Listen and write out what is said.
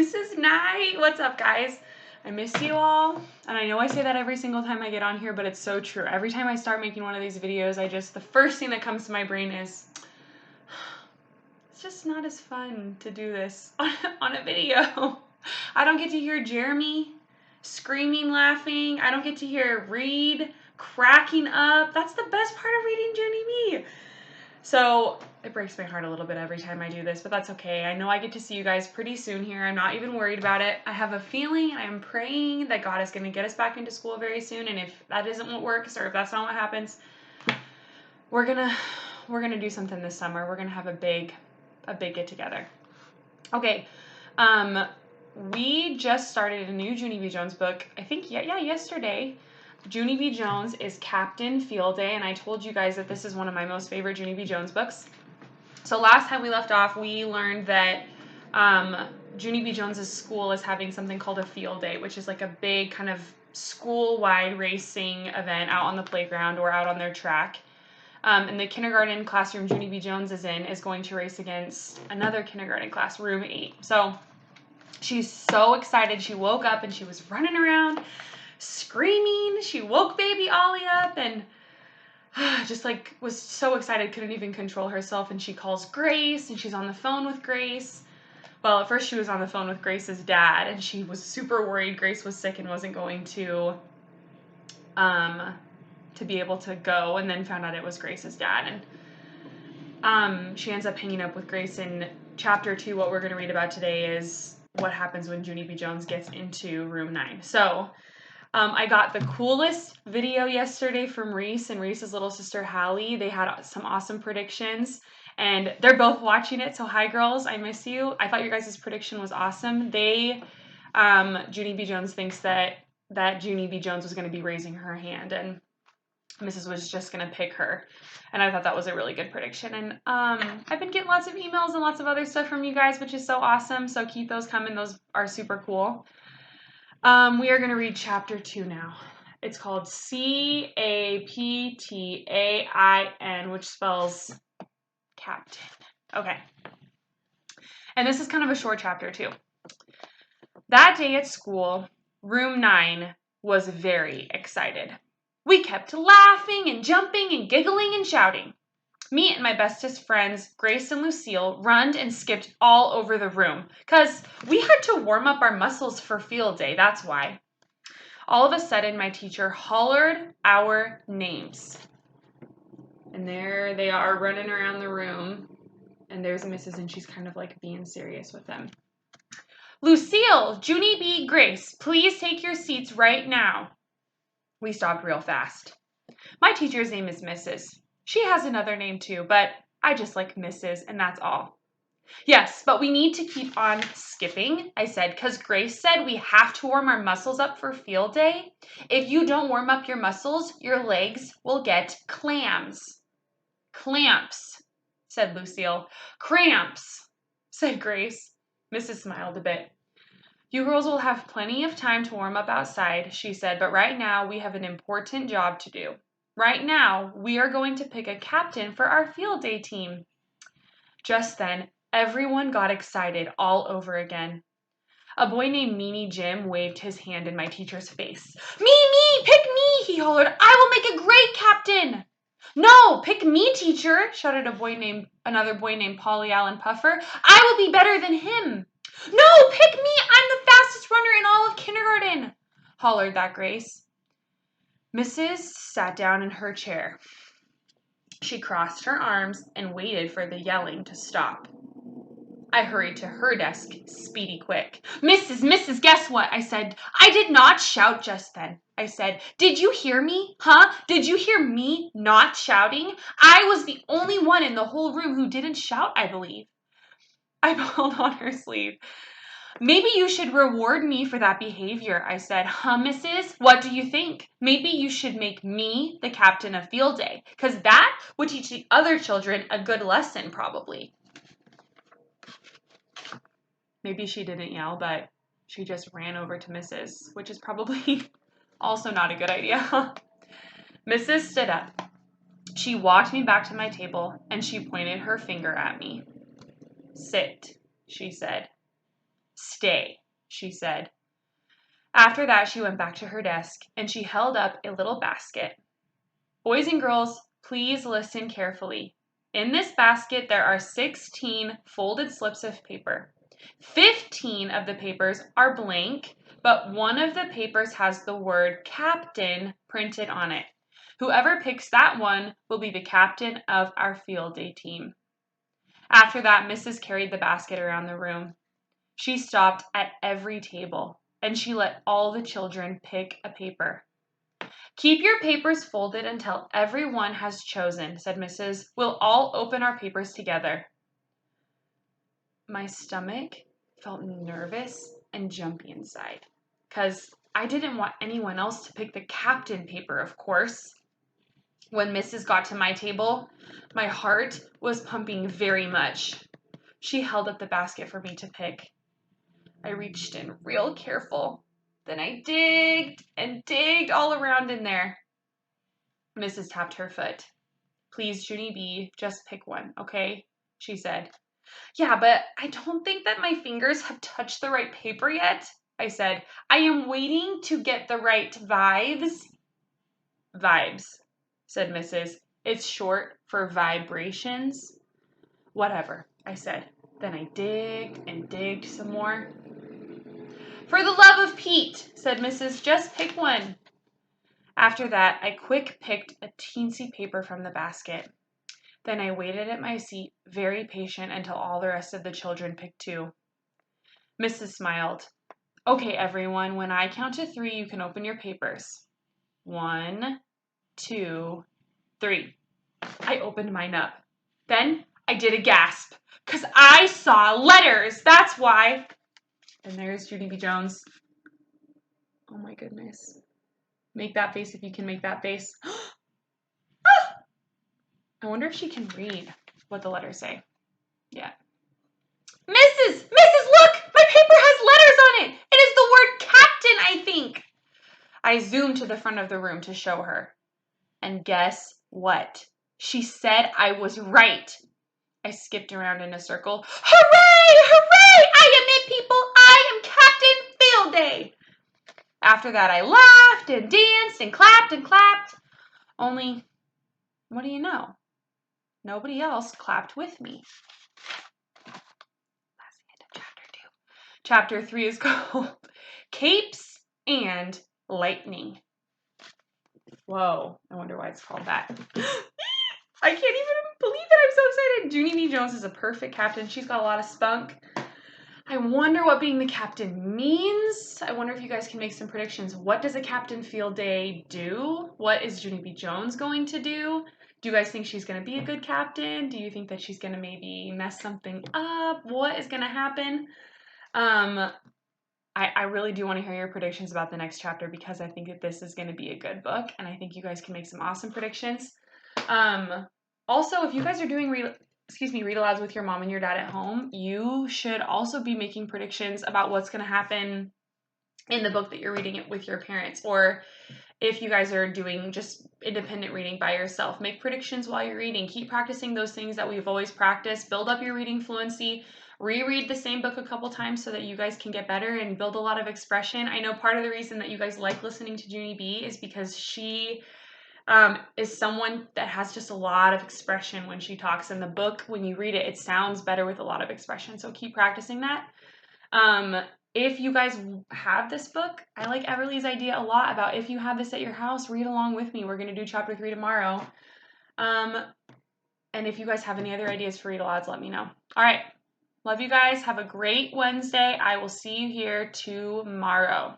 Mrs. Knight. What's up, guys? I miss you all. And I know I say that every single time I get on here, but it's so true. Every time I start making one of these videos, the first thing that comes to my brain is, it's just not as fun to do this on a video. I don't get to hear Jeremy screaming, laughing. I don't get to hear Reed cracking up. That's the best part of reading Junie B. So it breaks my heart a little bit every time I do this, but that's okay. I know I get to see you guys pretty soon here. I'm not even worried about it. I have a feeling, I'm praying that God is going to get us back into school very soon. And if that isn't what works, or if that's not what happens, we're gonna do something this summer. We're gonna have a big get together. Okay. We just started a new Junie B. Jones book. I think yesterday. Junie B. Jones is Captain Field Day, and I told you guys that this is one of my most favorite Junie B. Jones books. So last time we left off, we learned that Junie B. Jones's school is having something called a field day, which is like a big kind of school-wide racing event out on the playground or out on their track. And the kindergarten classroom Junie B. Jones is in is going to race against another kindergarten class, room 8. So she's so excited. She woke up and she was running around screaming. She woke baby Ollie up and just like was so excited, couldn't even control herself. And she calls Grace and she's on the phone with Grace. Well, at first she was on the phone with Grace's dad and she was super worried Grace was sick and wasn't going to be able to go, and then found out it was Grace's dad. And she ends up hanging up with Grace. In chapter 2, what we're going to read about today is what happens when Junie B. Jones gets into room 9. So I got the coolest video yesterday from Reese and Reese's little sister Hallie. They had some awesome predictions, and they're both watching it. So hi, girls, I miss you. I thought your guys' prediction was awesome. Junie B. Jones thinks that Junie B. Jones was going to be raising her hand, and Mrs. was just going to pick her. And I thought that was a really good prediction. And I've been getting lots of emails and lots of other stuff from you guys, which is so awesome. So keep those coming. Those are super cool. We are going to read chapter 2 now. It's called Captain, which spells captain. Okay. And this is kind of a short chapter too. That day at school, room 9 was very excited. We kept laughing and jumping and giggling and shouting. Me and my bestest friends, Grace and Lucille, runned and skipped all over the room, 'cause we had to warm up our muscles for field day, that's why. All of a sudden, my teacher hollered our names. And there they are running around the room, and there's Mrs., and she's kind of like being serious with them. Lucille, Junie B., Grace, please take your seats right now. We stopped real fast. My teacher's name is Mrs. She has another name too, but I just like Mrs., and that's all. Yes, but we need to keep on skipping, I said, because Grace said we have to warm our muscles up for field day. If you don't warm up your muscles, your legs will get clams. Clamps, said Lucille. Cramps, said Grace. Mrs. smiled a bit. You girls will have plenty of time to warm up outside, she said, but right now we have an important job to do. Right now, we are going to pick a captain for our field day team. Just then, everyone got excited all over again. A boy named Meanie Jim waved his hand in my teacher's face. Me, pick me, he hollered. I will make a great captain. No, pick me, teacher, shouted another boy named Polly Allen Puffer. I will be better than him. No, pick me, I'm the fastest runner in all of kindergarten, hollered that Grace. Mrs. sat down in her chair. She crossed her arms and waited for the yelling to stop. I hurried to her desk, speedy quick. Mrs., guess what? I said. I did not shout just then. I said, did you hear me? Huh? Did you hear me not shouting? I was the only one in the whole room who didn't shout, I believe. I pulled on her sleeve. Maybe you should reward me for that behavior, I said. Huh, Mrs.? What do you think? Maybe you should make me the captain of field day, because that would teach the other children a good lesson, probably. Maybe she didn't yell, but she just ran over to Mrs., which is probably also not a good idea. Mrs. stood up. She walked me back to my table, and she pointed her finger at me. Sit, she said. Stay, she said. After that, she went back to her desk, and she held up a little basket. Boys and girls, please listen carefully. In this basket, there are 16 folded slips of paper. 15 of the papers are blank, but one of the papers has the word captain printed on it. Whoever picks that one will be the captain of our field day team. After that, Mrs. carried the basket around the room. She stopped at every table, and she let all the children pick a paper. Keep your papers folded until everyone has chosen, said Mrs. We'll all open our papers together. My stomach felt nervous and jumpy inside, because I didn't want anyone else to pick the captain paper, of course. When Mrs. got to my table, my heart was pumping very much. She held up the basket for me to pick. I reached in real careful. Then I digged and digged all around in there. Mrs. tapped her foot. Please, Junie B., just pick one, okay? She said. Yeah, but I don't think that my fingers have touched the right paper yet, I said. I am waiting to get the right vibes. Vibes, said Mrs. It's short for vibrations. Whatever, I said. Then I digged and digged some more. For the love of Pete, said Mrs. Just pick one. After that, I quick picked a teensy paper from the basket. Then I waited at my seat, very patient, until all the rest of the children picked two. Mrs. smiled. Okay, everyone, when I count to 3, you can open your papers. 1, 2, 3. I opened mine up. Then I did a gasp, 'cause I saw letters, that's why. And there's Junie B. Jones. Oh my goodness. Make that face if you can make that face. I wonder if she can read what the letters say. Yeah. Mrs., look! My paper has letters on it! It is the word captain, I think. I zoomed to the front of the room to show her. And guess what? She said I was right. I skipped around in a circle. Hooray! Hooray! I am it, people! I am Captain Field Day! After that, I laughed and danced and clapped. Only, what do you know? Nobody else clapped with me. That's the end of chapter 2. Chapter 3 is called Capes and Lightning. Whoa, I wonder why it's called that. I can't even believe it. I'm so excited. Junie B. Jones is a perfect captain. She's got a lot of spunk. I wonder what being the captain means. I wonder if you guys can make some predictions. What does a Captain Field Day do? What is Junie B. Jones going to do? Do you guys think she's going to be a good captain? Do you think that she's going to maybe mess something up? What is going to happen? I really do want to hear your predictions about the next chapter because I think that this is going to be a good book, and I think you guys can make some awesome predictions. Also, if you guys are doing read-alouds with your mom and your dad at home, you should also be making predictions about what's going to happen in the book that you're reading it with your parents. Or if you guys are doing just independent reading by yourself, make predictions while you're reading. Keep practicing those things that we've always practiced. Build up your reading fluency. Reread the same book a couple times so that you guys can get better and build a lot of expression. I know part of the reason that you guys like listening to Junie B is because she is someone that has just a lot of expression when she talks. In the book, when you read it, it sounds better with a lot of expression. So keep practicing that. If you guys have this book, I like Everly's idea a lot about if you have this at your house, read along with me. We're going to do chapter 3 tomorrow. And if you guys have any other ideas for read-alouds, let me know. All right. Love you guys. Have a great Wednesday. I will see you here tomorrow.